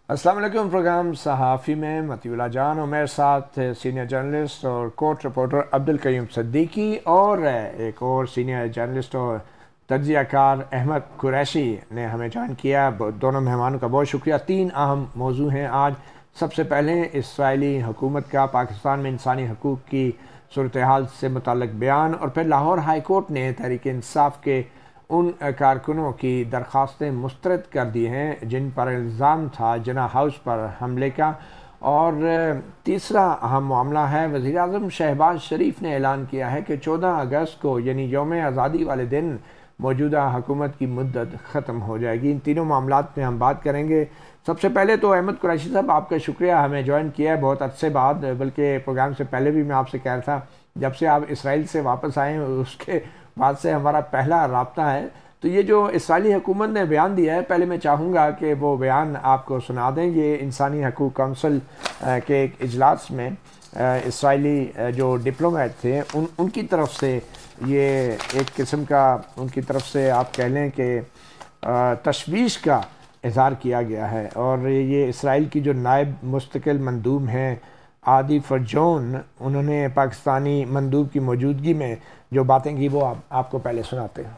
अस्सलाम वालेकुम। प्रोग्राम सहाफ़ी में मतीउल्लाह जान और मेरे साथ सीनियर जर्नलिस्ट और कोर्ट रिपोर्टर अब्दुल कयूम सिद्दीकी और एक और सीनियर जर्नलिस्ट और तज्ज़ियाकार अहमद कुरैशी ने हमें ज्वाइन किया। दोनों मेहमानों का बहुत शुक्रिया। तीन अहम मौजू हैं आज। सबसे पहले इसराइली हुकूमत का पाकिस्तान में इंसानी हकूक़ की सूरत हाल से मुतल्लिक़ बयान, और फिर लाहौर हाई कोर्ट ने तहरीक इंसाफ के उन कारकुनों की दरख्वास्तें मुस्तरद कर दी हैं जिन पर इल्ज़ाम था जिना हाउस पर हमले का। और तीसरा अहम मामला है, वज़ीर आज़म शहबाज शरीफ ने ऐलान किया है कि 14 अगस्त को यानी यौम आज़ादी वाले दिन मौजूदा हुकूमत की मुद्दत ख़त्म हो जाएगी। इन तीनों मामलात में हम बात करेंगे। सबसे पहले तो अहमद कुरैशी साहब, आपका शुक्रिया, हमें ज्वाइन किया है बहुत अरसे बाद, बल्कि प्रोग्राम से पहले भी मैं आपसे कह रहा था, जब से आप इसराइल से वापस आए उसके बाद से हमारा पहला राब्ता है। तो ये जो इसराइली हुकूमत ने बयान दिया है, पहले मैं चाहूँगा कि वो बयान आपको सुना दें। ये इंसानी हकूक़ काउंसिल के एक इजलास में इसराइली जो डिप्लोमेट थे उनकी तरफ से ये एक किस्म का, उनकी तरफ से आप कह लें कि तशवीश का इज़हार किया गया है। और ये इसराइल की जो नायब मुस्तकिल मंदूब हैं आदि फरजोन, उन्होंने पाकिस्तानी मंदूब की मौजूदगी में जो बातें की वो आपको पहले सुनाते हैं।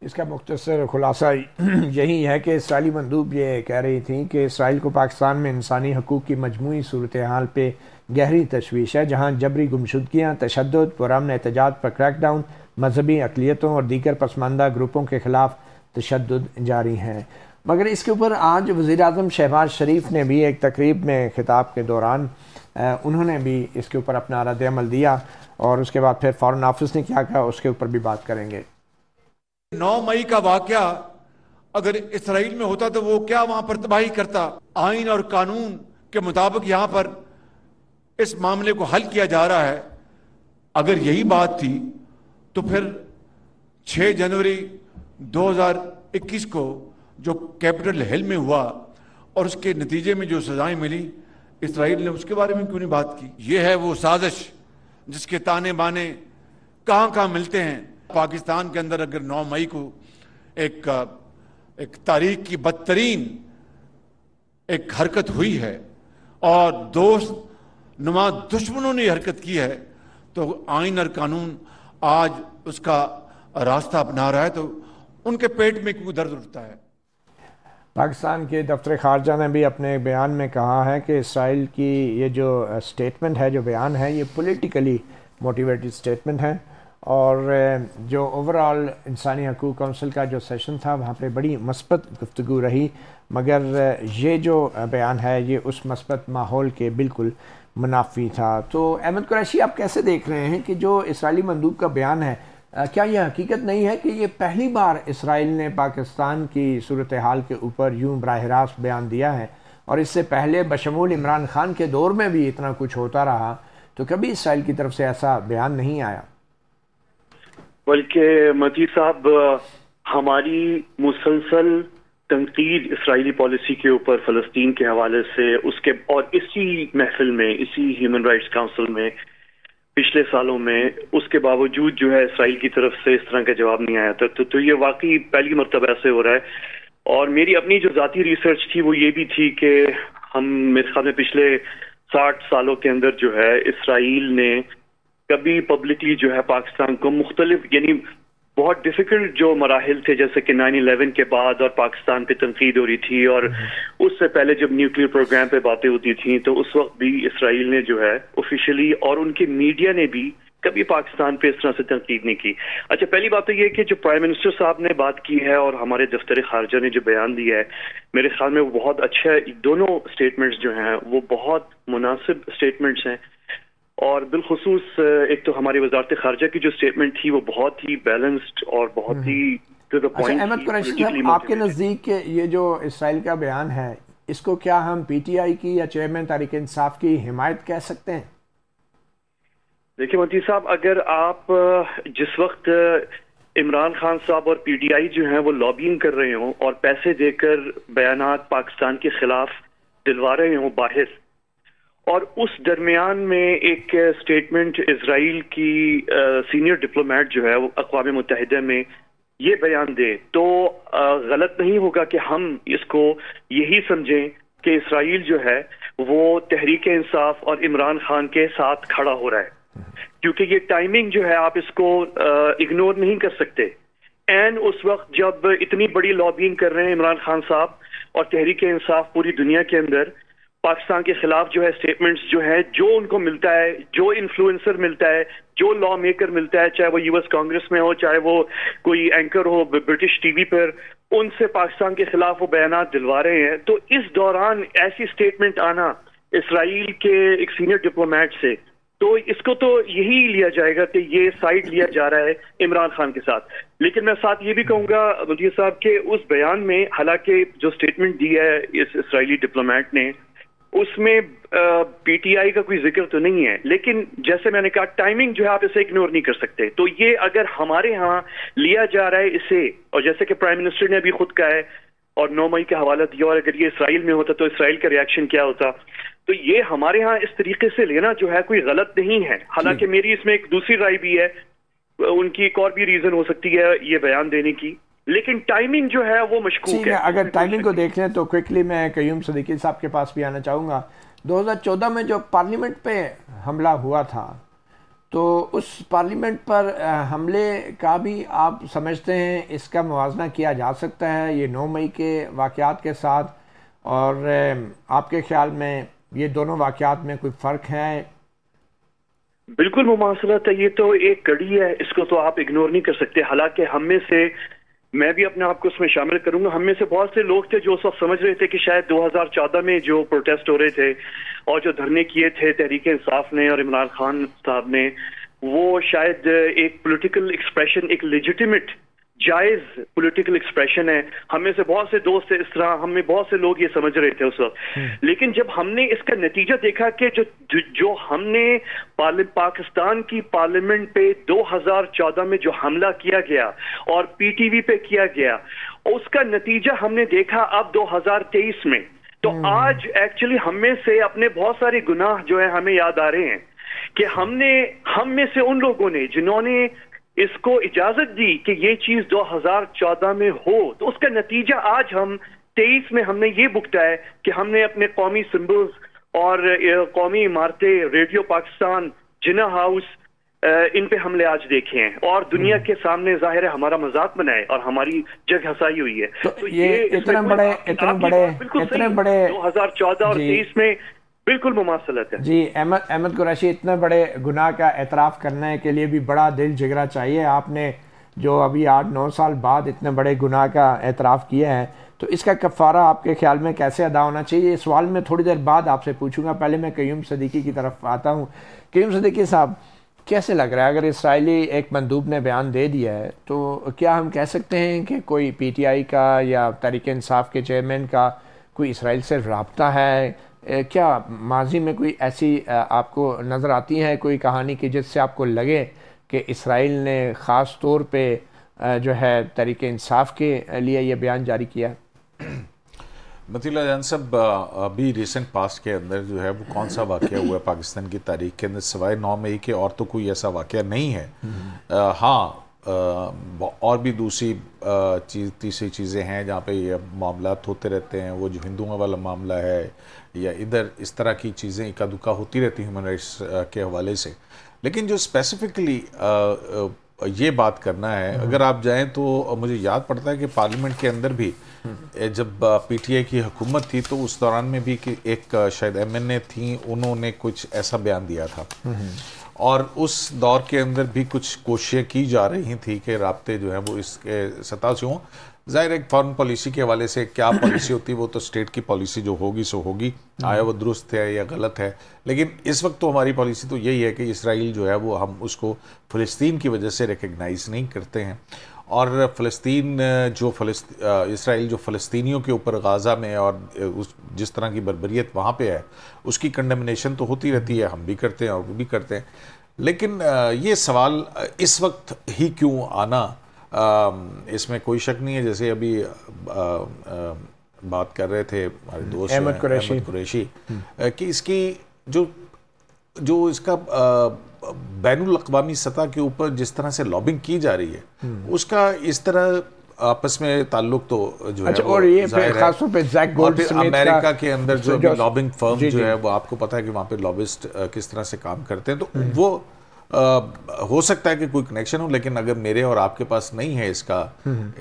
इसका मुख्तसर खुलासा यही है कि इसराइली मंदूब ये कह रही थी कि इसराइल को पाकिस्तान में इंसानी हकूक़ की मजमूई सूरत हाल पर गहरी तशवीश है, जहाँ जबरी गुमशुदगियाँ, तशद्दुद, पुरअमन एहतजाज पर क्रैकडाउन, मजहबी अक़लियतों और दीगर पसमानदा ग्रुपों के ख़िलाफ़ तशद्दुद जारी हैं। मगर इसके ऊपर आज वज़ीर आज़म शहबाज शरीफ ने भी एक तकरीब में खिताब के दौरान उन्होंने भी इसके ऊपर अपना रद्द-ए-अमल दिया, और उसके बाद फिर फ़ॉरेन ऑफिस ने क्या कहा उसके ऊपर भी बात करेंगे। 9 मई का वाक़या अगर इसराइल में होता तो वो क्या वहां पर तबाही करता। आइन और कानून के मुताबिक यहां पर इस मामले को हल किया जा रहा है। अगर यही बात थी तो फिर 6 जनवरी 2021 को जो कैपिटल हिल में हुआ और उसके नतीजे में जो सजाएं मिली, इसराइल ने उसके बारे में क्यों नहीं बात की। यह है वो साजिश जिसके ताने बाने कहां कहां मिलते हैं। पाकिस्तान के अंदर अगर 9 मई को एक तारीख की बदतरीन एक हरकत हुई है और दोस्त नुमा दुश्मनों ने हरकत की है, तो आइन और कानून आज उसका रास्ता अपना रहा है, तो उनके पेट में क्यों दर्द उठता है। पाकिस्तान के दफ्तर ख़ारजा ने भी अपने बयान में कहा है कि इसराइल की ये जो स्टेटमेंट है, जो बयान है, ये पॉलिटिकली मोटिवेटेड स्टेटमेंट है। और जो ओवरऑल इंसानी हकूक़ काउंसिल का जो सेशन था वहाँ पे बड़ी मस्बत गुफ्तगू रही, मगर ये जो बयान है ये उस मस्बत माहौल के बिल्कुल मुनाफी था। तो अहमद कुरैशी, आप कैसे देख रहे हैं कि जो इसराइली मंदूब का बयान है, क्या यह हकीकत नहीं है कि ये पहली बार इसराइल ने पाकिस्तान की सूरत हाल के ऊपर यूं बराह रास्त बयान दिया है, और इससे पहले बशमूल इमरान खान के दौर में भी इतना कुछ होता रहा, तो कभी इसराइल की तरफ से ऐसा बयान नहीं आया। बल्कि मती साहब, हमारी मुसलसल तनकीद इसराइली पॉलिसी के ऊपर फ़लस्तीन के हवाले से उसके और इसी महफिल में, इसी ह्यूमन राइट्स काउंसिल में पिछले सालों में, उसके बावजूद जो है इसराइल की तरफ से इस तरह का जवाब नहीं आया था। तो ये वाकई पहली मरतबा ऐसे हो रहा है। और मेरी अपनी जो ज़ाती रिसर्च थी वो ये भी थी कि हम मेरे ख्याल में पिछले 60 सालों के अंदर जो है इसराइल ने कभी पब्लिकली जो है पाकिस्तान को मुख्तलिफ, यानी बहुत डिफिकल्ट जो मराहिल थे, जैसे कि 9/11 के बाद और पाकिस्तान पे तनकीद हो रही थी, और उससे पहले जब न्यूक्लियर प्रोग्राम पे बातें होती थी, तो उस वक्त भी इसराइल ने जो है ऑफिशियली और उनके मीडिया ने भी कभी पाकिस्तान पे इस तरह से तनकीद नहीं की। अच्छा, पहली बात तो ये कि जो प्राइम मिनिस्टर साहब ने बात की है और हमारे दफ्तर खारजा ने जो बयान दिया है, मेरे ख्याल में वो बहुत अच्छा है। दोनों स्टेटमेंट्स जो हैं वो बहुत मुनासिब स्टेटमेंट्स हैं, और बिलखुसूस एक तो हमारी वजारत खारजा की जो स्टेटमेंट थी वो बहुत ही बैलेंस्ड और बहुत ही to the point. Ahmad Qureshi साहब, आपके नज़दीक ये जो इसराइल का बयान है, इसको क्या हम PTI की या चेयरमैन तहरीक इंसाफ की हिमायत कह सकते हैं? देखिए मती साहब, अगर आप जिस वक्त इमरान खान साहब और PTI जो हैं वो लॉबिंग कर रहे हों और पैसे देकर बयानात पाकिस्तान के खिलाफ दिलवा रहे हों बाहर, और उस दरमियान में एक स्टेटमेंट इसराइल की सीनियर डिप्लोमेट जो है वो अक़वाम मुत्तहिदा में ये बयान दे तो गलत नहीं होगा कि हम इसको यही समझें कि इसराइल जो है वो तहरीक इंसाफ और इमरान खान के साथ खड़ा हो रहा है, क्योंकि ये टाइमिंग जो है आप इसको इग्नोर नहीं कर सकते। एंड उस वक्त जब इतनी बड़ी लॉबिंग कर रहे हैं इमरान खान साहब और तहरीक इंसाफ पूरी दुनिया के अंदर पाकिस्तान के खिलाफ जो है स्टेटमेंट्स जो है, जो उनको मिलता है, जो इन्फ्लुएंसर मिलता है, जो लॉ मेकर मिलता है, चाहे वो यूएस कांग्रेस में हो, चाहे वो कोई एंकर हो ब्रिटिश टीवी पर, उनसे पाकिस्तान के खिलाफ वो बयानात दिलवा रहे हैं। तो इस दौरान ऐसी स्टेटमेंट आना इसराइल के एक सीनियर डिप्लोमेट से, तो इसको तो यही लिया जाएगा कि ये साइड लिया जा रहा है इमरान खान के साथ। लेकिन मैं साथ ये भी कहूंगा मुफ्ती साहब के उस बयान में, हालांकि जो स्टेटमेंट दी है इस इसराइली डिप्लोमेट ने, उसमें पीटीआई का कोई जिक्र तो नहीं है, लेकिन जैसे मैंने कहा टाइमिंग जो है आप इसे इग्नोर नहीं कर सकते। तो ये अगर हमारे यहाँ लिया जा रहा है इसे, और जैसे कि प्राइम मिनिस्टर ने अभी खुद कहा है और 9 मई का हवाला दिया, और अगर ये इसराइल में होता तो इसराइल का रिएक्शन क्या होता, तो ये हमारे यहाँ इस तरीके से लेना जो है कोई गलत नहीं है। हालांकि मेरी इसमें एक दूसरी राय भी है, उनकी एक और भी रीजन हो सकती है ये बयान देने की, लेकिन टाइमिंग जो है वो मशकूक है। अगर टाइमिंग को देख लें तो क्विकली मैं कयूम सदीकी साहब के पास भी आना चाहूँगा। 2014 में जो पार्लियामेंट पे हमला हुआ था, तो उस पार्लियामेंट पर हमले का भी आप समझते हैं इसका मुवाजना किया जा सकता है ये 9 मई के वाक़यात के साथ, और आपके ख्याल में ये दोनों वाक़यात में कोई फ़र्क है? बिल्कुल मुमासलत है, ये तो एक कड़ी है, इसको तो आप इग्नोर नहीं कर सकते। हालांकि हम में से, मैं भी अपने आप को उसमें शामिल करूंगा, हम में से बहुत से लोग थे जो उस वक्त समझ रहे थे कि शायद 2014 में जो प्रोटेस्ट हो रहे थे और जो धरने किए थे तहरीक इंसाफ ने और इमरान खान साहब ने, वो शायद एक पॉलिटिकल एक्सप्रेशन, एक लेजिटिमेट जायज पॉलिटिकल एक्सप्रेशन है। हमें से बहुत से दोस्त इस तरह, हमें बहुत से लोग ये समझ रहे थे उस वक्त। लेकिन जब हमने इसका नतीजा देखा कि जो हमने पाकिस्तान की पार्लियामेंट पे 2014 में जो हमला किया गया और पीटीवी पे किया गया, उसका नतीजा हमने देखा अब 2023 में, तो आज एक्चुअली हमें से अपने बहुत सारे गुनाह जो है हमें याद आ रहे हैं कि हम में से उन लोगों ने जिन्होंने इसको इजाजत दी कि ये चीज 2014 में हो, तो उसका नतीजा आज हम 23 में हमने ये भुगता है कि हमने अपने कौमी सिंबल्स और कौमी इमारतें, रेडियो पाकिस्तान, जिन्ना हाउस, इन पे हमले आज देखे हैं और दुनिया के सामने जाहिर है हमारा मजाक बनाए और हमारी जग हंसाई हुई है। तो ये इतने बड़े 2014 और 23 में बिल्कुल मुमासलत है जी। अहमद कुरैशी, इतने बड़े गुनाह का एतराफ़ करने के लिए भी बड़ा दिल जिगरा चाहिए। आपने जो अभी 8-9 साल बाद इतने बड़े गुनाह का एतराफ़ किया है, तो इसका कफ़ारा आपके ख्याल में कैसे अदा होना चाहिए? इस सवाल में थोड़ी देर बाद आपसे पूछूंगा। पहले मैं कयूम सदीकी की तरफ आता हूँ। कयूम सदीकी साहब, कैसे लग रहा है अगर इसराइली एक मंदूब ने बयान दे दिया है, तो क्या हम कह सकते हैं कि कोई पीटीआई का या तहरीक इंसाफ के चेयरमैन का कोई इसराइल से रब्ता है? क्या माजी में कोई ऐसी आपको नज़र आती है कोई कहानी की जिससे आपको लगे कि इसराइल ने ख़ास तौर पे जो है तहरीक इंसाफ के लिए ये बयान जारी किया? मतीला जान साहब, अभी रिसेंट पास्ट के अंदर जो है वो कौन सा वाक़या हुआ पाकिस्तान की तारीख के अंदर सिवाय 9 मई के और तो कोई ऐसा वाक़या नहीं है। हाँ, और भी दूसरी तीसरी चीज़ें हैं जहाँ पे ये मामलात होते रहते हैं। वो जो हिंदुओं वाला मामला है या इधर इस तरह की चीज़ें इक्का दुक्का होती रहती हैं ह्यूमन राइट्स के हवाले से। लेकिन जो स्पेसिफिकली ये बात करना है, अगर आप जाएं तो मुझे याद पड़ता है कि पार्लियामेंट के अंदर भी जब पीटीआई की हुकूमत थी तो उस दौरान में भी कि एक शायद एमएनए थी, उन्होंने कुछ ऐसा बयान दिया था और उस दौर के अंदर भी कुछ कोशिशें की जा रही थी कि राब्ते जो है वो इसके सतह से हों। ज़ाहिर एक फॉरेन पॉलिसी के हवाले से क्या पॉलिसी होती है वो तो स्टेट की पॉलिसी जो होगी सो होगी, आया वो दुरुस्त है या गलत है। लेकिन इस वक्त तो हमारी पॉलिसी तो यही है कि इसराइल जो है वो हम उसको फ़लस्तीन की वजह से रिकग्नाइज़ नहीं करते हैं। और फ़लस्तीन जो इसराइल जो फ़लस्तीनियों के ऊपर गाज़ा में और जिस तरह की बर्बरियत वहाँ पे है उसकी कंडेमनेशन तो होती रहती है, हम भी करते हैं और वो भी करते हैं। लेकिन ये सवाल इस वक्त ही क्यों आना, इसमें कोई शक नहीं है। जैसे अभी बात कर रहे थे हमारे दोस्त अहमद कुरैशी कि इसकी जो इसका बैनुल अक़वामी सतह के ऊपर जिस तरह से लॉबिंग की जा रही है उसका इस तरह आपस में ताल्लुक तो जो है और ये खासतौर पे जैक गोल्डस्मिथ अमेरिका के अंदर जो अभी लॉबिंग फर्म जो है वो आपको पता है कि वहाँ पे लॉबिस्ट किस तरह से काम करते हैं, तो वो हो सकता है कि कोई कनेक्शन हो, लेकिन अगर मेरे और आपके पास नहीं है इसका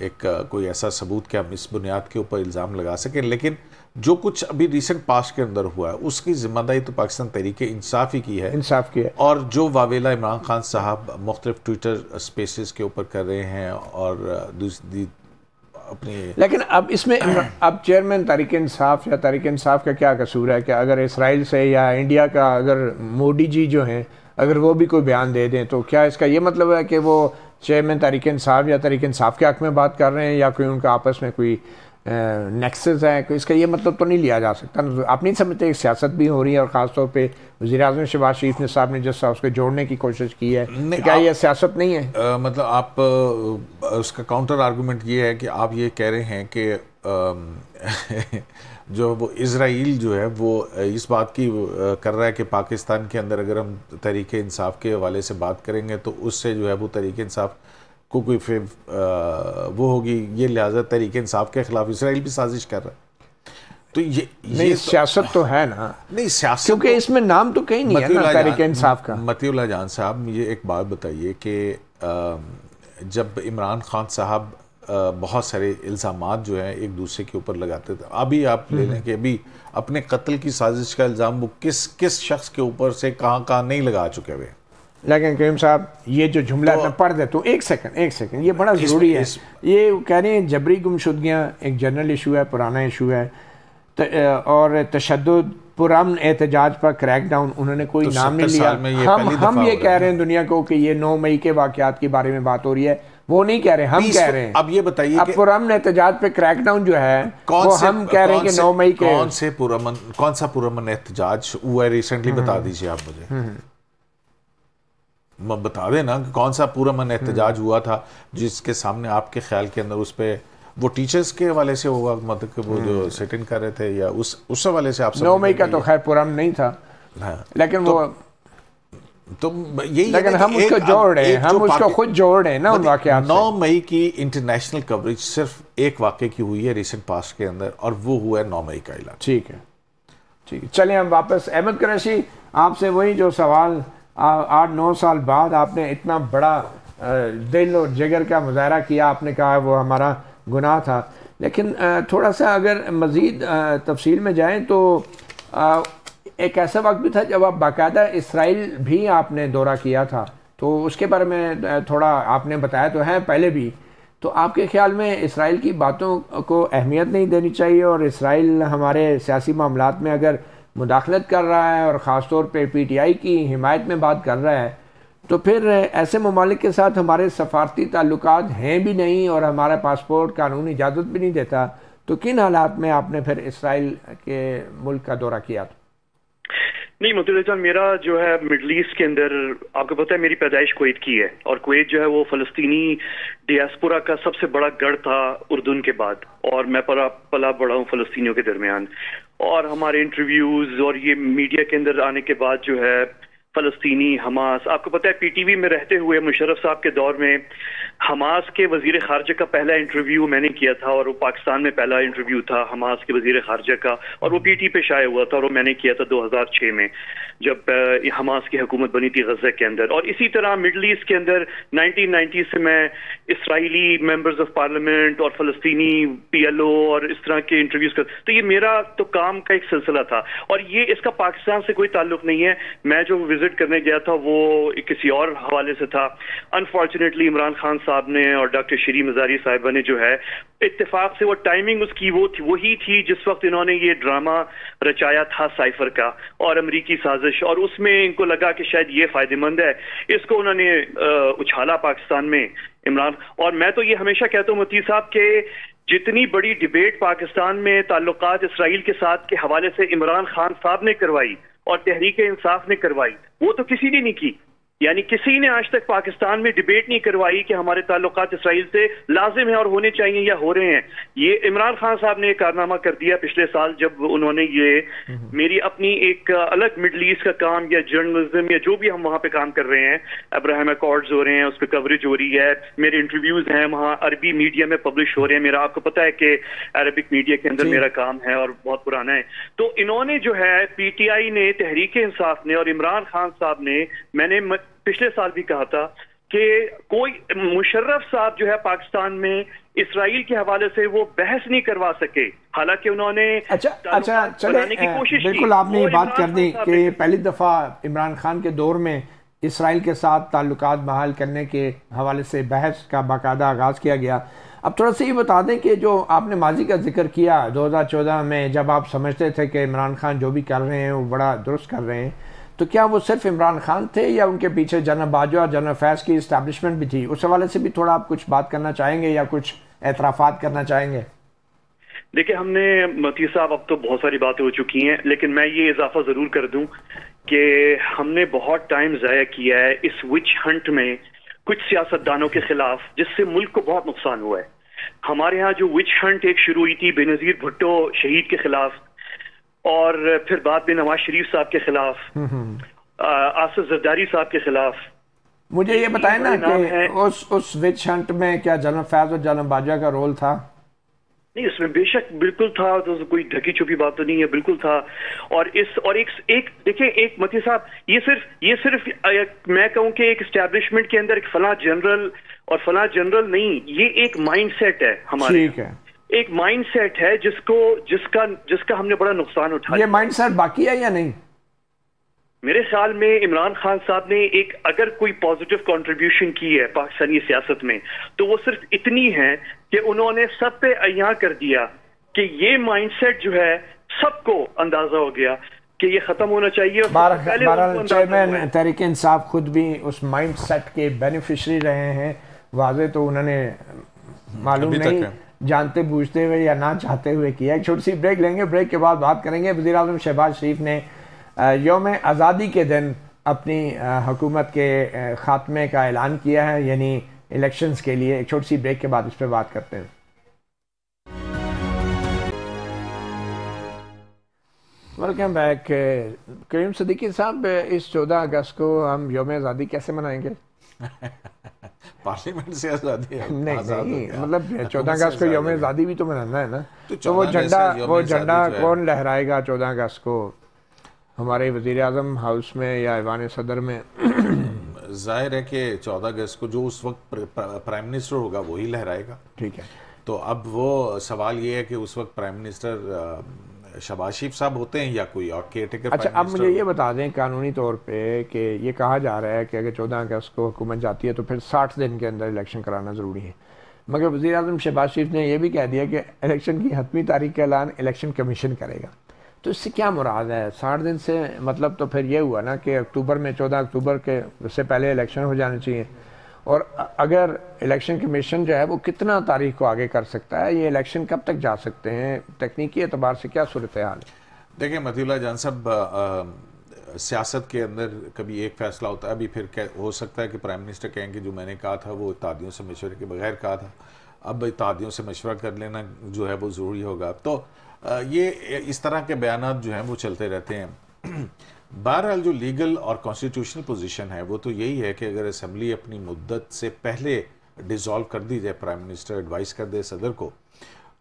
एक कोई ऐसा सबूत कि हम इस बुनियाद के ऊपर इल्ज़ाम लगा सकें, लेकिन जो कुछ अभी रिसेंट पास्ट के अंदर हुआ है उसकी जिम्मेदारी तो पाकिस्तान तहरीक इंसाफ ही की है, और जो वावेला इमरान खान साहब मुख्तलिफ ट्विटर स्पेसेस के ऊपर कर रहे हैं और दूसरी अपनी, लेकिन अब इसमें अब चेयरमैन तहरीक इंसाफ या तहरीक इंसाफ का क्या कसूर है कि अगर इसराइल से या इंडिया का अगर मोदी जी जो हैं अगर वो भी कोई बयान दे दें तो क्या इसका ये मतलब है कि वो चेयरमैन तहरीक इंसाफ या तहरीक इंसाफ के हक़ में बात कर रहे हैं या कोई उनका आपस में कोई नेक्सस है? कोई इसका ये मतलब तो नहीं लिया जा सकता। आप नहीं समझते एक सियासत भी हो रही है और ख़ासतौर पे वज़ीर-ए-आज़म शहबाज शरीफ ने साहब ने जिस तरह उसको जोड़ने की कोशिश की है, तो क्या ये सियासत नहीं है? मतलब आप उसका काउंटर आर्गूमेंट ये है कि आप ये कह रहे हैं कि जो वो इज़राइल जो है वो इस बात की कर रहा है कि पाकिस्तान के अंदर अगर हम तहरीक इंसाफ के हवाले से बात करेंगे तो उससे जो है वो तहरीक इंसाफ को कोई वो होगी, ये लिहाजा तहरीक इंसाफ के खिलाफ इसराइल भी साजिश कर रहा है। तो ये नहीं, ये सियासत तो है ना, नहीं सियासत, क्योंकि इसमें नाम तो कहीं नहीं है ना तहरीक इंसाफ का। मतीउल्लाह जान साहब, मुझे एक बात बताइए कि जब इमरान खान साहब बहुत सारे इल्ज़ामात जो हैं एक दूसरे के ऊपर लगाते थे, अभी आप ले लें कि अभी अपने कत्ल की साजिश का इल्ज़ाम वो किस शख्स के ऊपर से कहाँ नहीं लगा चुके हुए। लेकिन करीम साहब ये जो जुमला मैं पढ़ देता हूँ, एक सेकंड, ये बड़ा ज़रूरी है। ये कह रहे हैं जबरी गुमशुदगियाँ एक जनरल इशू है, पुराना इशू है, और तशद्दुद पुरअमन एहतजाज पर क्रैकडाउन उन्होंने कोई नाम नहीं लिया। हम ये कह रहे हैं दुनिया को कि ये 9 मई के वाक़यात के बारे में बात हो रही है, वो नहीं कह रहे, हम कह रहे हैं। अब ये बताइए, अब पुरअमन एहतजाज पे क्रैकडाउन जो है वो हम कह रहे हैं कि 9 मई के कौन सा पुरअमन एहतजाज हुआ है रिसेंटली, बता दीजिए आप मुझे। बता देना कौन सा पुरअमन एहतजाज हुआ था जिसके सामने आपके ख्याल के अंदर उस पर वो टीचर्स के हवाले से होगा, मतलब कि वो जो सिट इन कर रहे थे या उस हवाले से आप 9 मई का तो खैर पुरअमन नहीं था, लेकिन तो यही, लेकिन हम उसको जोड़ रहे हैं, हम उसको खुद जोड़ रहे हैं ना उन वाक़यात। 9 मई की इंटरनेशनल कवरेज सिर्फ एक वाक़े की हुई है रिसेंट पास्ट के अंदर, और वो हुआ है 9 मई का इलाका। ठीक है, चलें हम वापस। अहमद कुरैशी, आपसे वही जो सवाल, 8-9 साल बाद आपने इतना बड़ा दिल और जिगर का मुजाहरा किया, आपने कहा वो हमारा गुनाह था, लेकिन थोड़ा सा अगर मज़ीद तफसील में जाएं तो एक ऐसा वक्त भी था जब आप बाकायदा इसराइल भी आपने दौरा किया था, तो उसके बारे में थोड़ा आपने बताया तो है पहले भी। तो आपके ख्याल में इसराइल की बातों को अहमियत नहीं देनी चाहिए, और इसराइल हमारे सियासी मामलात में अगर मुदाखलत कर रहा है और ख़ास तौर पे PTI की हिमायत में बात कर रहा है, तो फिर ऐसे ममालिक के साथ हमारे सफारती ताल्लुकात हैं भी नहीं और हमारा पासपोर्ट कानूनी इजाज़त भी नहीं देता, तो किन हालात में आपने फिर इसराइल के मुल्क का दौरा किया? नहीं मतुल्लाह जान, मेरा जो है मिडल ईस्ट के अंदर, आपको पता है मेरी पैदाइश कुवैत की है, और कुवैत जो है वो फ़लस्तीनी डियास्पोरा का सबसे बड़ा गढ़ था उर्दून के बाद, और मैं पला बड़ा हूँ फ़लस्तीनियों के दरमियान, और हमारे इंटरव्यूज़ और ये मीडिया के अंदर आने के बाद जो है फ़लस्तीनी हमास, आपको पता है PTV में रहते हुए मुशर्रफ साहब के दौर में हमास के वज़ीर ख़ारजा का पहला इंटरव्यू मैंने किया था, और वो पाकिस्तान में पहला इंटरव्यू था हमास के वज़ीर ख़ारजा का, और वो PT पे शाया हुआ था, और वो मैंने किया था 2006 में जब हमास की हुकूमत बनी थी गज़ा के अंदर। और इसी तरह मिडल ईस्ट के अंदर 1990 से मैं इसराइली मेंबर्स ऑफ पार्लियामेंट और फ़लस्तीनी PLO और इस तरह के इंटरव्यूज़ कर, तो ये मेरा तो काम का एक सिलसिला था, और ये इसका पाकिस्तान से कोई ताल्लुक नहीं है। मैं जो विजिट करने गया था वो किसी और हवाले से था। अनफॉर्चुनेटली इमरान खान साहब ने और डॉक्टर शरी मज़ारी साहिबा ने जो है इत्तेफाक से वो टाइमिंग उसकी वही थी जिस वक्त इन्होंने ये ड्रामा रचाया था साइफर का और अमरीकी साजिश, और उसमें इनको लगा कि शायद ये फायदेमंद है, इसको उन्होंने उछाला पाकिस्तान में इमरान। और मैं तो ये हमेशा कहता हूँ मती साहब के जितनी बड़ी डिबेट पाकिस्तान में ताल्लुकात इसराइल के साथ के हवाले से इमरान खान साहब ने करवाई और तहरीक इंसाफ ने करवाई, वो तो किसी ने नहीं की। यानी किसी ने आज तक पाकिस्तान में डिबेट नहीं करवाई कि हमारे ताल्लुकात इसराइल से लाजिम है और होने चाहिए या हो रहे हैं। ये इमरान खान साहब ने एक कारनामा कर दिया पिछले साल, जब उन्होंने ये मेरी अपनी एक अलग मिडल ईस्ट का काम या जर्नलिज्म या जो भी हम वहां पे काम कर रहे हैं, अब्राहम अकॉर्ड्स हो रहे हैं, उस पर कवरेज हो रही है, मेरे इंटरव्यूज हैं वहाँ अरबी मीडिया में पब्लिश हो रहे हैं। मेरा आपको पता है कि अरबिक मीडिया के अंदर मेरा काम है और बहुत पुराना है। तो इन्होंने जो है पीटीआई ने, तहरीक इंसाफ ने और इमरान खान साहब ने, मैंने पिछले साल भी कहा था कि कोई मुशर्रफ साहब जो है पाकिस्तान में इसराइल के हवाले से वो बहस नहीं करवा सके, हालांकि उन्होंने अच्छा चले की कोशिश बिल्कुल की। आपने ये बात कर दी कि पहली दफा इमरान खान के दौर में इसराइल के साथ ताल्लुकात बहाल करने के हवाले से बहस का बाकायदा आगाज़ किया गया। अब थोड़ा सा ये बता दें कि जो आपने माजी का जिक्र किया 2014 में, जब आप समझते थे कि इमरान खान जो भी कर रहे हैं वो बड़ा दुरुस्त कर रहे हैं, तो क्या वो सिर्फ इमरान खान थे या उनके पीछे जनरल बाजवा और जनरल फैज़ की इस्टेब्लिशमेंट भी थी? उस हवाले से भी थोड़ा आप कुछ बात करना चाहेंगे या कुछ एतराफ़ात करना चाहेंगे? देखिए, हमने मती साहब अब तो बहुत सारी बातें हो चुकी हैं, लेकिन मैं ये इजाफा ज़रूर कर दूं कि हमने बहुत टाइम ज़ाया किया है इस विच हंट में कुछ सियासतदानों के खिलाफ, जिससे मुल्क को बहुत नुकसान हुआ है। हमारे यहाँ जो विच हंट एक शुरू हुई थी बेनज़ीर भुट्टो शहीद के खिलाफ, और फिर बाद में नवाज शरीफ साहब के खिलाफ, आसिफ जरदारी साहब के खिलाफ। मुझे ये बताएं ना कि उस विच हंट में क्या जनरल फैज़ और जनरल बाजवा का रोल था? नहीं, उसमें बेशक बिल्कुल था, तो कोई ढकी छुपी बात तो नहीं है, बिल्कुल था। और एक देखिए, एक मती साहब, ये सिर्फ मैं कहूँ कि एक एस्टेब्लिशमेंट के अंदर एक फला जनरल और फला जनरल नहीं, ये एक माइंडसेट है हमारे, ठीक है, एक माइंडसेट है जिसका हमने बड़ा नुकसान उठाया। ये माइंडसेट बाकी है या नहीं? मेरे ख्याल में इमरान खान साहब ने एक अगर कोई पॉजिटिव कंट्रीब्यूशन की है पाकिस्तानी सियासत में, तो वो सिर्फ इतनी है कि उन्होंने सब पे अय्यां कर दिया कि ये माइंडसेट जो है सबको अंदाजा हो गया कि ये खत्म होना चाहिए। और चेयरमैन तहरीक इंसाफ खुद भी उस माइंडसेट के बेनिफिशरी रहे हैं, वाज़े तो उन्होंने मालूम नहीं जानते बूझते हुए या ना चाहते हुए किया। एक छोटी सी ब्रेक लेंगे, ब्रेक के बाद बात करेंगे। वज़ीर आज़म शहबाज शरीफ ने यौम आज़ादी के दिन अपनी हुकूमत के ख़ात्मे का ऐलान किया है, यानी इलेक्शंस के लिए। एक छोटी सी ब्रेक के बाद इस पर बात करते हैं। Welcome back. करीम सदीकी साहब, इस 14 अगस्त को हम यौम आज़ादी कैसे मनाएंगे? पार्लियामेंट से आज़ादी नहीं, मतलब 14 अगस्त को यौम आज़ादी भी तो मनाना है ना। तो वो झंडा कौन लहराएगा 14 अगस्त को? हमारे वज़ीर आज़म हाउस में या ऐवान सदर में? जाहिर है कि 14 अगस्त को जो उस वक्त प्राइम मिनिस्टर होगा वही लहराएगा। ठीक है, तो अब वो सवाल ये है कि उस वक्त प्राइम मिनिस्टर शहबाज शरीफ साहब होते हैं या कोई और केयरटेकर। अच्छा, अब मुझे ये बता दें कानूनी तौर पे कि ये कहा जा रहा है कि अगर 14 अगस्त को हुकूमत जाती है तो फिर 60 दिन के अंदर इलेक्शन कराना ज़रूरी है, मगर वज़ीर आज़म शहबाज शरीफ ने यह भी कह दिया कि इलेक्शन की हतमी तारीख का ऐलान इलेक्शन कमीशन करेगा। तो इससे क्या मुराद है? 60 दिन से मतलब तो फिर ये हुआ ना कि अक्टूबर में 14 अक्टूबर के उससे पहले इलेक्शन हो जाने चाहिए। और अगर इलेक्शन कमीशन जो है वो कितना तारीख को आगे कर सकता है? ये इलेक्शन कब तक जा सकते हैं? तकनीकी एतबार से क्या सूरत हाल है? देखिए मतीउल्लाह जान साहब, सियासत के अंदर कभी एक फैसला होता है, अभी फिर हो सकता है कि प्राइम मिनिस्टर कहेंगे जो मैंने कहा था वो इत्तेहादियों से मशवरे के बगैर कहा था, अब इत्तेहादियों से मशवरा कर लेना जो है वो ज़रूरी होगा। तो ये इस तरह के बयानात जो हैं वो चलते रहते हैं। बहरहाल जो लीगल और कॉन्स्टिट्यूशनल पोजीशन है वो तो यही है कि अगर असम्बली अपनी मुद्दत से पहले डिज़ोल्व कर दी जाए, प्राइम मिनिस्टर एडवाइस कर दे सदर को,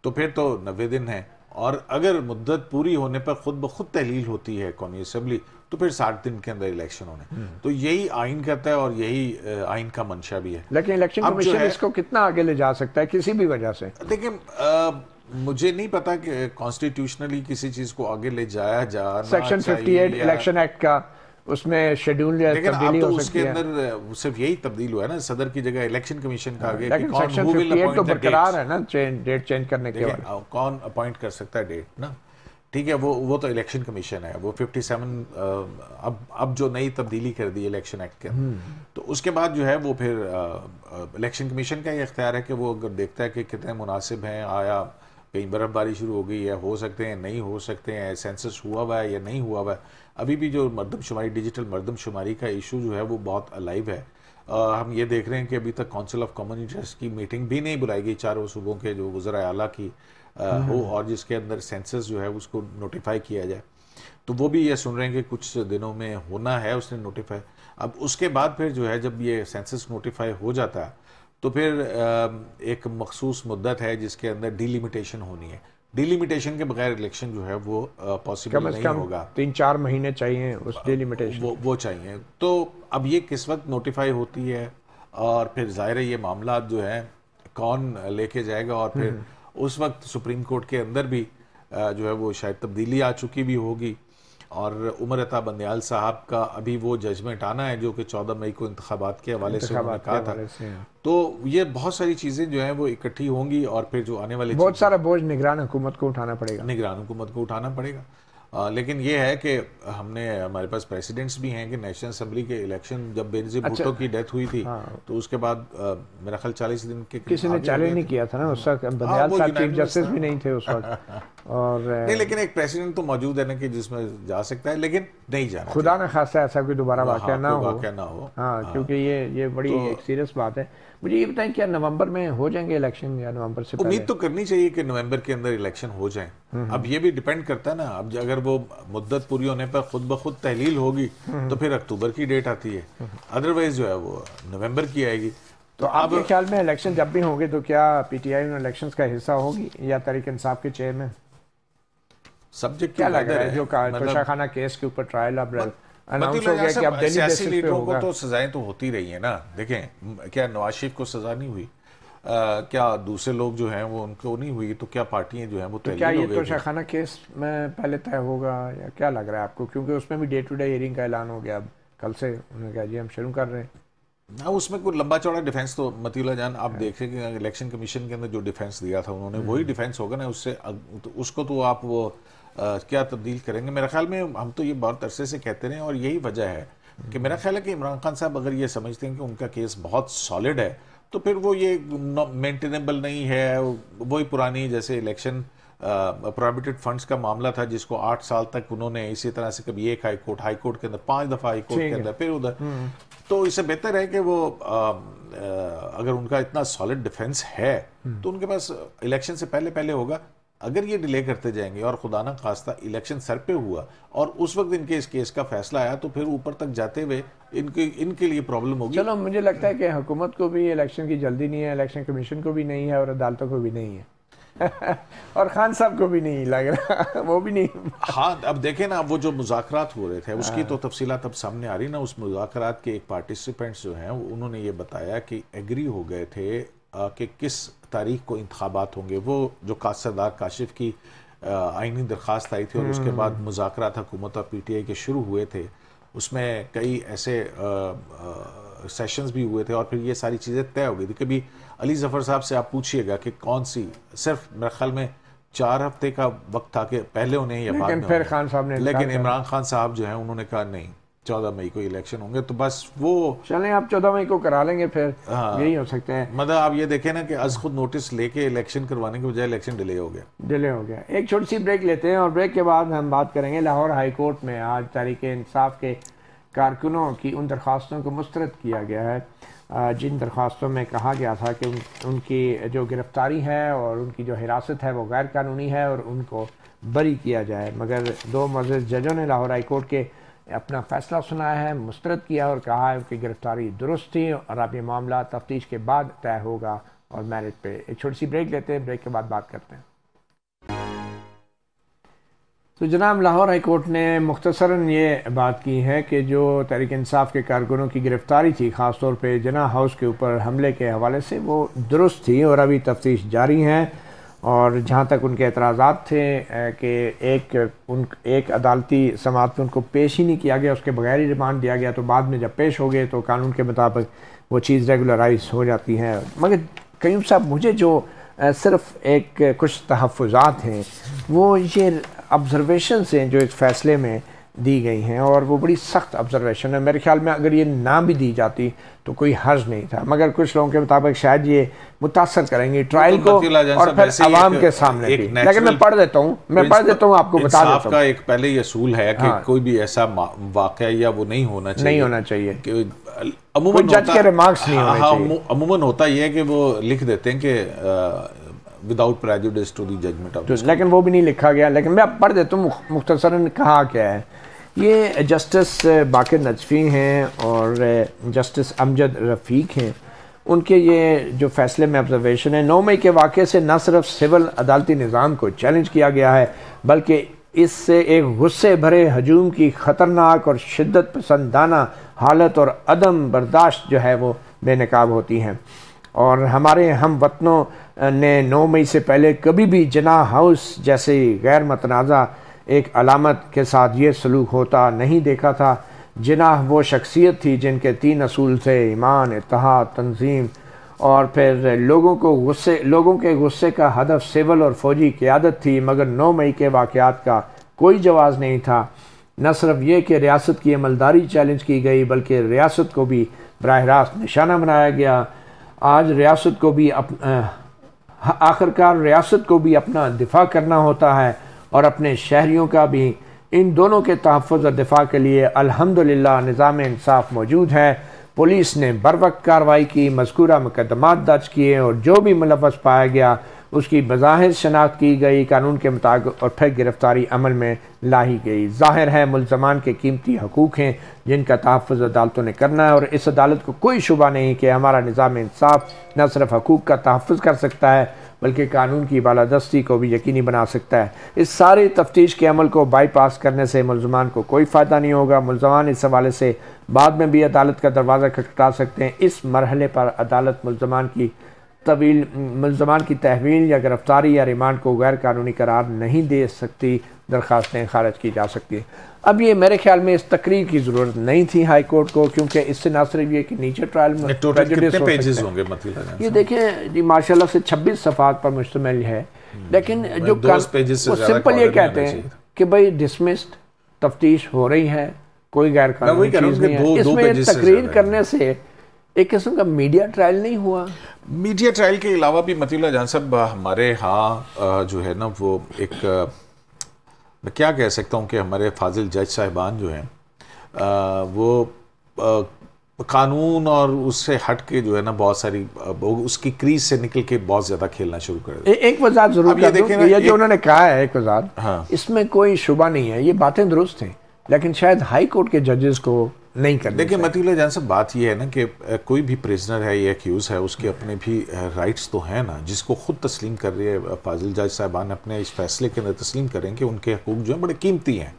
तो फिर तो 90 दिन है, और अगर मुद्दत पूरी होने पर खुद ब खुद तहलील होती है कौमी असम्बली तो फिर 60 दिन के अंदर इलेक्शन होने। तो यही आइन कहता है और यही आइन का मंशा भी है। लेकिन इलेक्शन कमीशन इसको कितना आगे ले जा सकता है किसी भी वजह से? देखिए मुझे नहीं पता कि कॉन्स्टिट्यूशनली किसी चीज को आगे ले जाया जा सेक्शन 58 इलेक्शन एक्ट का उसमें शेड्यूल तब्दीली तो हो उसके सकती है। अंदर सिर्फ यही तब्दील हुआ है ना, सदर की जगह इलेक्शन कमीशन का आगे लेकिन सेक्शन 58 तो बरकरार है ना, डेट चेंज करने के बाद कौन अपॉइंट कर सकता है डेट ना। ठीक है, वो तो इलेक्शन कमीशन है, वो 57 अब जो नई तब्दीली कर दी इलेक्शन एक्ट के, तो उसके बाद जो है वो फिर इलेक्शन कमीशन का ये इख्तियार है कि वो अगर देखता है कि कितने मुनासिब हैं, आया कहीं बर्फ़बारी शुरू हो गई है, हो सकते हैं नहीं हो सकते हैं, सेंसस हुआ हुआ है या नहीं हुआ हुआ है। अभी भी जो मरदमशुमारी, डिजिटल मरदमशुमारी का इशू जो है वो बहुत अलाइव है। हम ये देख रहे हैं कि अभी तक काउंसिल ऑफ कॉमन इंटरेस्ट की मीटिंग भी नहीं बुलाई गई चारों सूबों के जो वज़रा आला की हो, और जिसके अंदर सेंसस जो है उसको नोटिफाई किया जाए। तो वो भी ये सुन रहे हैं कि कुछ दिनों में होना है उसने नोटिफाई। अब उसके बाद फिर जो है जब ये सेंसस नोटिफाई हो जाता है तो फिर एक मखसूस मुद्दत है जिसके अंदर डिलिमिटेशन होनी है। डिलिमिटेशन के बगैर इलेक्शन जो है वो पॉसिबल नहीं होगा। 3-4 महीने चाहिए उस डिलिमिटेशन, वो चाहिए। तो अब ये किस वक्त नोटिफाई होती है और फिर ज़ाहिर है ये मामला जो है कौन लेके जाएगा, और फिर उस वक्त सुप्रीम कोर्ट के अंदर भी जो है वो शायद तब्दीली आ चुकी भी होगी। और उमर अता बंदयाल साहब का अभी वो जजमेंट आना है जो कि 14 मई को इंतखाबात के हवाले से उन्होंने कहा था। तो ये बहुत सारी चीज़ें जो हैं वो इकट्ठी होंगी और फिर जो आने वाले बहुत सारा बोझ निगरान हुकूमत को उठाना पड़ेगा, निगरान हुकूमत को उठाना पड़ेगा। लेकिन ये है कि हमारे पास प्रेसिडेंट्स भी हैं कि नेशनल असेंबली के इलेक्शन जब बेनज़ीर भुट्टो की डेथ हुई थी तो उसके बाद मेरा ख्याल 40 दिन के किसी ने चैलेंज नहीं किया था ना उस वक्त, बंदयाल साहब चीफ जस्टिस भी नहीं थे उस वक्त। और नहीं, लेकिन एक प्रेसिडेंट तो मौजूद है ना कि जिसमें जा सकता है, लेकिन नहीं जाना, खुदा न खास्ता ऐसा कोई दोबारा वाक़या ना हो। हाँ, क्योंकि ये बड़ी एक सीरियस बात है। मुझे ये बताएं क्या नवंबर में हो जाएंगे इलेक्शन या नवंबर से पहले? उम्मीद तो करनी चाहिए कि नवंबर के अंदर इलेक्शन हो जाए। अब ये भी डिपेंड करता है ना, अब अगर वो मुद्दत पूरी होने पर खुद ब खुद तहलील होगी तो फिर अक्टूबर की डेट आती है, अदरवाइज जो है वो नवंबर की आएगी। तो आपके ख्याल में इलेक्शन जब भी होंगे तो क्या पीटीआई उन इलेक्शंस का हिस्सा होगी या तहरीक इंसाफ के चेयरमैन? सब्जेक्ट क्या लग रहा है जो तोशाखाना केस के ऊपर ट्रायल अब अनाउंस हो गया कि अब डेली बेसिस पे होगा? तो सजाएं तो होती रही है ना। देखें, क्या नवाज शरीफ को सजा नहीं हुई, क्या दूसरे लोग जो हैं वो उनको नहीं हुई, तो क्या पार्टियां जो हैं वो तो क्या ये तोशाखाना केस में पहले तय होगा या क्या लग रहा है आपको? क्योंकि उसमें भी डे टू डे हियरिंग का ऐलान हो गया, अब कल से उन्होंने कहा जी हम शुरू कर रहे हैं ना। उसमें कोई लंबा चौड़ा डिफेंस तो मतीउल्लाह जान आप देखें कि इलेक्शन कमीशन के अंदर जो डिफेंस दिया था उन्होंने वही डिफेंस होगा ना, उससे उसको तो आप वो क्या तब्दील करेंगे? मेरा ख्याल में हम तो ये बहुत अरसे से कहते रहे और यही वजह है कि मेरा ख्याल है कि इमरान खान साहब अगर ये समझते हैं कि उनका केस बहुत सॉलिड है तो फिर वो ये मेंटेनेबल नहीं है। वही पुरानी जैसे इलेक्शन प्रोहिबिटेड फंड्स का मामला था जिसको 8 साल तक उन्होंने इसी तरह से कभी एक हाई कोर्ट के अंदर 5 दफ़ा हाई कोर्ट के अंदर फिर उधर। तो इससे बेहतर है कि वो अगर उनका इतना सॉलिड डिफेंस है तो उनके पास इलेक्शन से पहले होगा। अगर ये डिले करते जाएंगे और खुदा ना खास्ता इलेक्शन सर पे हुआ और उस वक्त इनके इस केस का फैसला आया तो फिर ऊपर तक जाते हुए इनके लिए प्रॉब्लम होगी। चलो, मुझे लगता है कि हुकूमत को भी इलेक्शन की जल्दी नहीं है, इलेक्शन कमीशन को भी नहीं है और अदालतों को भी नहीं है और खान साहब को भी नहीं लग रहा वो भी नहीं। हाँ, अब देखें ना, वो जो मुज़ाकरात हो रहे थे उसकी तो तफसीलात अब सामने आ रही ना। उस मुज़ाकरात के एक पार्टिसिपेंट्स जो हैं उन्होंने ये बताया कि एग्री हो गए थे कि किस तारीख को इंतखाबात होंगे। वो जो सरदार काशिफ की आइनी दरख्वास्त आई थी और उसके बाद मुज़ाकरात हुकूमत और पीटीआई के शुरू हुए थे, उसमें कई ऐसे सेशंस भी हुए थे और फिर ये सारी चीज़ें तय हो गई थी। कभी अली ज़फ़र साहब से आप पूछिएगा कि कौन सी, सिर्फ मेरे ख्याल में 4 हफ्ते का वक्त था कि पहले उन्हें या बाद में, फिर खान साहब ने, लेकिन इमरान खान साहब जो हैं उन्होंने कहा नहीं 14 मई को इलेक्शन होंगे। तो बस वो चलें, आप 14 मई को करा लेंगे फिर। हाँ, यही हो सकते हैं। मतलब आप ये देखें ना कि आज खुद नोटिस लेके इलेक्शन करवाने के बजाय इलेक्शन डिले हो गया। एक छोटी सी ब्रेक लेते हैं और ब्रेक के बाद हम बात करेंगे लाहौर हाई कोर्ट में आज तहरीक इंसाफ के कारकुनों की उन दरख्वास्तों को मुस्तरद किया गया है जिन दरख्वास्तों में कहा गया था कि उनकी जो गिरफ्तारी है और उनकी जो हिरासत है वो गैर कानूनी है और उनको बरी किया जाए। मगर 2 मुअज़्ज़ज़ जजों ने लाहौर हाई कोर्ट के अपना फैसला सुनाया है, मुस्तरद किया और कहा है कि गिरफ्तारी दुरुस्त थी और अब ये मामला तफ्तीश के बाद तय होगा और मेरिट पे। एक छोटी सी ब्रेक लेते हैं, ब्रेक के बाद बात करते हैं। तो जनाब, लाहौर हाई कोर्ट ने मुख्तसरन ये बात की है कि जो तहरीक इंसाफ के कारकुनों की गिरफ्तारी थी, ख़ास तौर पे जिन्ना हाउस के ऊपर हमले के हवाले से, वो दुरुस्त थी और अभी तफ्तीश जारी है। और जहाँ तक उनके एतराज़ात थे कि एक अदालती समाअत में उनको पेश ही नहीं किया गया, उसके बगैर ही रिमांड दिया गया, तो बाद में जब पेश हो गए तो कानून के मुताबिक वो चीज़ रेगुलराइज हो जाती है। मगर कयूम साहब, मुझे जो सिर्फ कुछ तहफ़्फ़ुज़ात हैं वो ये ऑब्ज़र्वेशन हैं जो इस फ़ैसले में दी गई हैं और वो बड़ी सख्त ऑब्जर्वेशन है। मेरे ख्याल में अगर ये ना भी दी जाती तो कोई हर्ज नहीं था, मगर कुछ लोगों के मुताबिक शायद ये मुतासर करेंगे ट्रायल को और फिर आवाम के सामने भी। लेकिन मैं पढ़ देता हूँ आपको बता देता हूँ। का एक पहले ये असूल है कि कोई भी ऐसा वाकया या वो नहीं होना चाहिए अमूमन जज के रिमार्क्स नहीं होने चाहिए। अमूमन होता यह है कि वो लिख देते हैं कि without prejudice to the judgment of, लेकिन वो भी नहीं लिखा गया। लेकिन मैं पढ़ देता हूँ मुख्तसरन कहा क्या है। ये जस्टिस बाकिर नजफी हैं और जस्टिस अमजद रफ़ीक हैं। उनके ये जो फैसले में ऑब्जर्वेशन है, 9 मई के वाक़े से न सिर्फ सिविल अदालती निज़ाम को चैलेंज किया गया है बल्कि इससे एक गुस्से भरे हजूम की ख़तरनाक और शिद्दत पसंदाना हालत और अदम बर्दाश्त जो है वो बेनकाब होती हैं। और हमारे हम वतनों ने 9 मई से पहले कभी भी जिना हाउस जैसे गैर मतनाज़ा एक अलामत के साथ ये सलूक होता नहीं देखा था। जिनाह वो शख्सियत थी जिनके 3 असूल थे, ईमान, इत्तेहाद, तंजीम, और फिर लोगों के गुस्से का हदफ सिविल और फौजी क़यादत थी। मगर 9 मई के वाक़यात का कोई जवाज़ नहीं था। न सिर्फ ये कि रियासत की अमलदारी चैलेंज की गई बल्कि रियासत को भी बराह रास्त निशाना बनाया गया। आज रियासत को भी आखिरकार रियासत को भी अपना दिफा करना होता है और अपने शहरियों का भी। इन दोनों के तहफ़्फ़ुज़ और दिफा के लिए अल्हम्दुलिल्लाह निज़ाम इंसाफ मौजूद है। पुलिस ने बरवक्त कार्रवाई की, मज़कूरा मुकदमात दर्ज किए और जो भी मुलव्वस पाया गया उसकी बज़ाहिर शनाख्त की गई, कानून के मुताबिक, और फिर गिरफ्तारी अमल में लाई गई। ज़ाहिर है मुल्ज़मान के कीमती हकूक़ हैं जिनका तहफ़्फ़ुज़ अदालतों ने करना है और इस अदालत को कोई शुबा नहीं कि हमारा निज़ाम इंसाफ न सिर्फ हकूक़ का तहफ़्फ़ुज़ कर सकता है बल्कि कानून की बालादस्ती को भी यकीनी बना सकता है। इस सारे तफ्तीश के अमल को बाईपास करने से मुल्ज़मान को कोई फ़ायदा नहीं होगा। मुल्ज़मान इस हवाले से बाद में भी अदालत का दरवाज़ा खटखटा सकते हैं। इस मरहले पर अदालत मुल्ज़मान की तहवील या गिरफ्तारी या रिमांड को गैर कानूनी करार नहीं दे सकती। दरख्वास्तें खारिज की जा सकती हैं। अब ये मेरे ख्याल में इस तकरीर की ज़रूरत नहीं थी हाई कोर्ट को, क्योंकि इससे ना सिर्फ ये कि नीचे ट्रायल में कितने पेजेस होंगे मतलब ये देखें जी माशाल्लाह से 26 सफ़ात पर मुश्तमिल है। लेकिन जो वो सिंपल ये कहते हैं कि भाई डिसमिस्ड, तफ्तीश हो रही है, कोई गैर कानूनी चीज़ नहीं है। इसमें तकरीर करने से एक किस्म का मीडिया ट्रायल नहीं हुआ। मीडिया ट्रायल के अलावा भी मतीउल्लाह जान साहब हमारे यहाँ जो है ना वो एक मैं क्या कह सकता हूँ कि हमारे फाजिल जज साहिबान जो हैं वो कानून और उससे हट के जो है ना बहुत सारी उसकी क्रीज से निकल के बहुत ज़्यादा खेलना शुरू कर दिया। एक वजाहत ज़रूर कर दूं कि ये जो उन्होंने कहा है एक वजाहत, हाँ, इसमें कोई शुबा नहीं है, ये बातें दुरुस्त हैं, लेकिन शायद हाई कोर्ट के जजेस को नहीं करना। देखिए मतीउल्लाह जान साहब बात यह है ना कि कोई भी प्रिजनर है या एक्यूज़ है उसके अपने भी राइट्स तो हैं ना, जिसको खुद तस्लीम कर रही है फाजिल जज साहबान अपने इस फैसले के अंदर तस्लीम करें कि उनके हकूक़ जो हैं बड़े कीमती हैं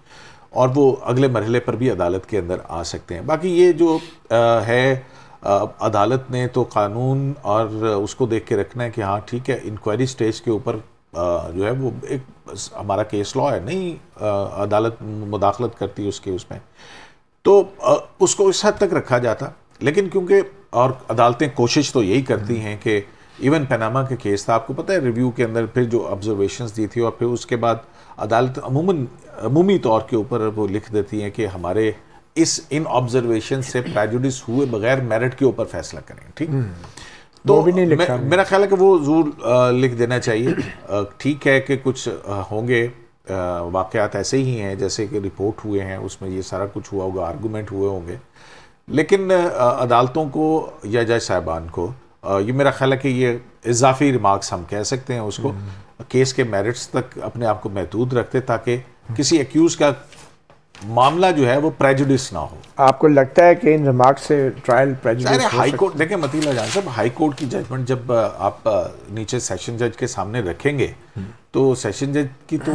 और वो अगले मरहले पर भी अदालत के अंदर आ सकते हैं। बाकी ये जो है अदालत ने तो कानून और उसको देख के रखना है कि हाँ ठीक है, इंक्वायरी स्टेज के ऊपर जो है वो एक हमारा केस लॉ है, नहीं अदालत मुदाखलत करती उसके उसमें, तो उसको इस हद तक रखा जाता। लेकिन क्योंकि और अदालतें कोशिश तो यही करती हैं कि इवन पनामा के केस था, आपको पता है, रिव्यू के अंदर फिर जो ऑब्जर्वेशंस दी थी और फिर उसके बाद अदालत अमूमी तौर के ऊपर वो लिख देती हैं कि हमारे इन ऑब्जर्वेशन से प्रेजुडिस हुए बगैर मेरिट के ऊपर फैसला करें। ठीक, तो मेरा ख्याल है कि वो ज़रूर लिख देना चाहिए। ठीक है कि कुछ होंगे वाक़यात ऐसे ही हैं जैसे कि रिपोर्ट हुए हैं, उसमें ये सारा कुछ हुआ होगा, आर्गूमेंट हुए होंगे, लेकिन अदालतों को या जज साहिबान को ये मेरा ख्याल है कि ये इजाफी रिमार्क्स हम कह सकते हैं उसको, केस के मेरिट्स तक अपने आप को महदूद रखते ताकि किसी एक्यूज़ का मामला जो है वो प्रेजुडिस ना हो। आपको लगता है कि इन रिमार्क्स से ट्रायल प्रेजुडिस हो? हाई कोर्ट देखें मतीउल्लाह जान साहब, हाई कोर्ट की जजमेंट जब आप नीचे सेशन जज के सामने रखेंगे तो सेशन जज की तो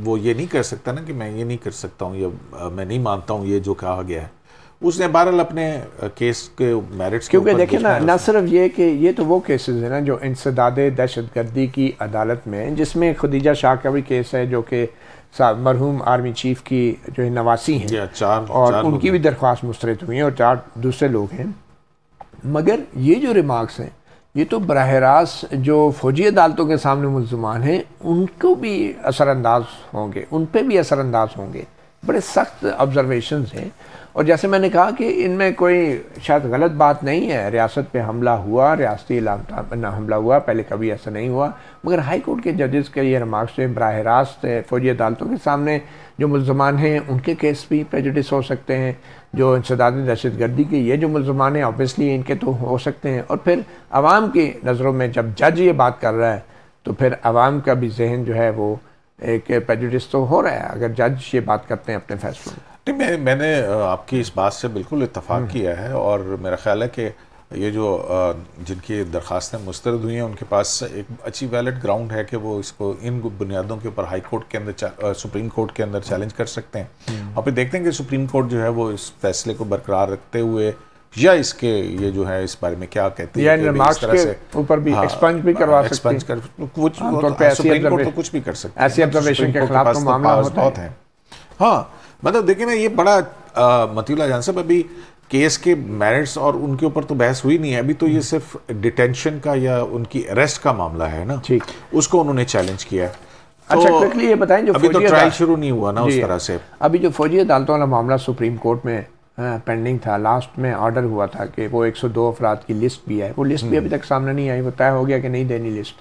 वो ये नहीं कर सकता ना कि मैं ये नहीं कर सकता हूँ या मैं नहीं मानता हूँ ये जो कहा गया है। उसने बहरहाल अपने केस के मेरिट्स, क्योंकि देखिए ना सिर्फ ये कि ये तो वो केसेस है ना जो इंसदादे दहशतगर्दी की अदालत में, जिसमें खदीजा शाह का भी केस है जो कि मरहूम आर्मी चीफ की जो है नवासी हैं और उनकी भी दरख्वास्त मुस्तरद हुई है और 4 दूसरे लोग हैं। मगर ये जो रिमार्क्स हैं ये तो बराह रास्त जो फौजी अदालतों के सामने मुल्ज़मान हैं उनको भी असरअंदाज होंगे, उन पर भी असरअंदाज होंगे। बड़े सख्त ऑब्जर्वेशंस हैं। और जैसे मैंने कहा कि इनमें कोई शायद गलत बात नहीं है, रियासत पे हमला हुआ, रियासती हमला हुआ, पहले कभी ऐसा नहीं हुआ, मगर हाई कोर्ट के जजेस के ये रिमार्क्स जो बराह रास्त फौजी अदालतों के सामने जो मुल्ज़मान हैं उनके केस भी प्रेजुडिस हो सकते हैं, जो इंसदाद दहशत गर्दी के ये जो मुल्ज़मान हैं ऑब्वियसली इनके तो हो सकते हैं। और फिर आवाम की नज़रों में जब जज ये बात कर रहा है तो फिर आवाम का भी जहन जो है वो एक प्रेजुडिस तो हो रहा है अगर जज ये बात करते हैं अपने फैसलों में। नहीं, मैंने आपकी इस बात से बिल्कुल इत्तफाक किया है और मेरा ख्याल है कि ये जो जिनकी दरखास्तें मुस्तरद हुई हैं उनके पास एक अच्छी वैलिड ग्राउंड है कि वो इसको इन बुनियादों के ऊपर हाई कोर्ट के अंदर सुप्रीम कोर्ट के अंदर चैलेंज कर सकते हैं। और फिर देखते हैं कि सुप्रीम कोर्ट जो है वो इस फैसले को बरकरार रखते हुए या इसके ये जो है इस बारे में क्या कहती है कि इस तरह से ऊपर भी एक्सपंज भी करवा सकते हैं, सुप्रीम कोर्ट तो कुछ भी कर सकते हैं, ऐसी ऑब्जर्वेशन के खिलाफ तो मामला होता है। हाँ, मतलब देखिए ना, ये बड़ा मतीउल्लाह जान साहब, अभी केस के मेरिट्स और उनके ऊपर तो बहस हुई नहीं है, अभी तो ये सिर्फ डिटेंशन का या उनकी अरेस्ट का मामला है ना, ठीक, उसको उन्होंने चैलेंज किया। अच्छा, क्विकली ये बताएं, जो अभी तो ट्रायल शुरू नहीं हुआ ना उस तरह से। अभी जो फौजी अदालतों वाला मामला सुप्रीम कोर्ट में पेंडिंग था, लास्ट में ऑर्डर हुआ था कि वो 102 अफराद की लिस्ट भी है, वो लिस्ट भी अभी तक सामने नहीं आई, वो तय हो गया कि नहीं देनी लिस्ट?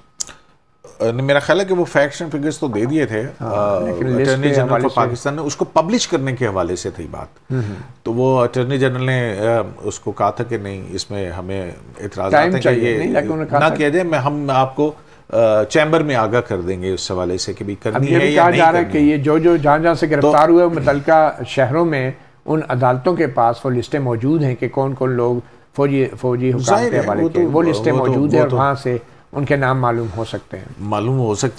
मेरा ख्याल है कि वो फैक्ट्स एंड फिगर्स तो दे दिए थे, अटॉर्नी जनरल ऑफ पाकिस्तान ने उसको पब्लिश करने के हवाले से थी बात। तो वो अटॉर्नी जनरल ने उसको कहा था कि नहीं, इसमें हमें इतराज़ात हैं कि ये ना किया जाए, हम आपको चैम्बर में आगाह कर देंगे उस हवाले से कि भी करनी है या नहीं करनी है। कि ये जो जहाँ से गिरफ्तार हुए मुतल्लिका शहरों में उन अदालतों के पास वो लिस्टें मौजूद हैं कि कौन कौन लोग फौजी हुकाम के हवाले के, वो लिस्टें मौजूद है और वहाँ से उनके नाम मालूम हो सकते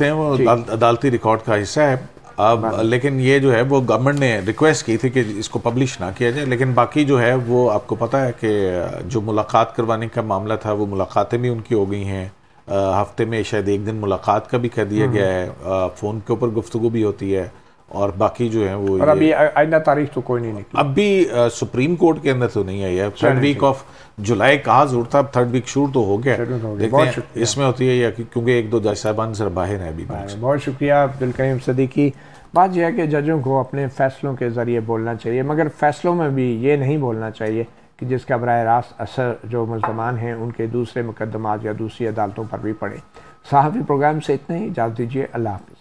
हैं, वो अदालती रिकॉर्ड का हिस्सा है। अब लेकिन ये जो है वो गवर्नमेंट ने रिक्वेस्ट की थी कि इसको पब्लिश ना किया जाए, लेकिन बाकी जो है वो आपको पता है कि जो मुलाकात करवाने का मामला था वो मुलाकातें भी उनकी हो गई हैं, हफ्ते में शायद एक दिन मुलाकात का भी कह दिया गया है, फ़ोन के ऊपर गुफ्तगू भी होती है, और बाकी जो है वो, और अभी आइंदा तारीख तो कोई नहीं निकली, अभी सुप्रीम कोर्ट के अंदर तो नहीं आई है। 3rd वीक ऑफ जुलाई कहा जरूर था, 3rd वीक शुरू तो हो गया, देखते हैं इसमें होती है या क्योंकि 1-2 जज साहबान जरा बाहर है अभी। बहुत शुक्रिया अब्दुल करीम सदीकी। बात यह है कि जजों को अपने फैसलों के ज़रिए बोलना चाहिए, मगर फैसलों में भी ये नहीं बोलना चाहिए कि जिसका बराह रास्त असर जो मुल्ज़मान हैं उनके दूसरे मुकदमात या दूसरी अदालतों पर भी पड़े। सहाफ़ी प्रोग्राम से इतना ही, इजाज़त दीजिए, अल्लाह हाफ़िज़।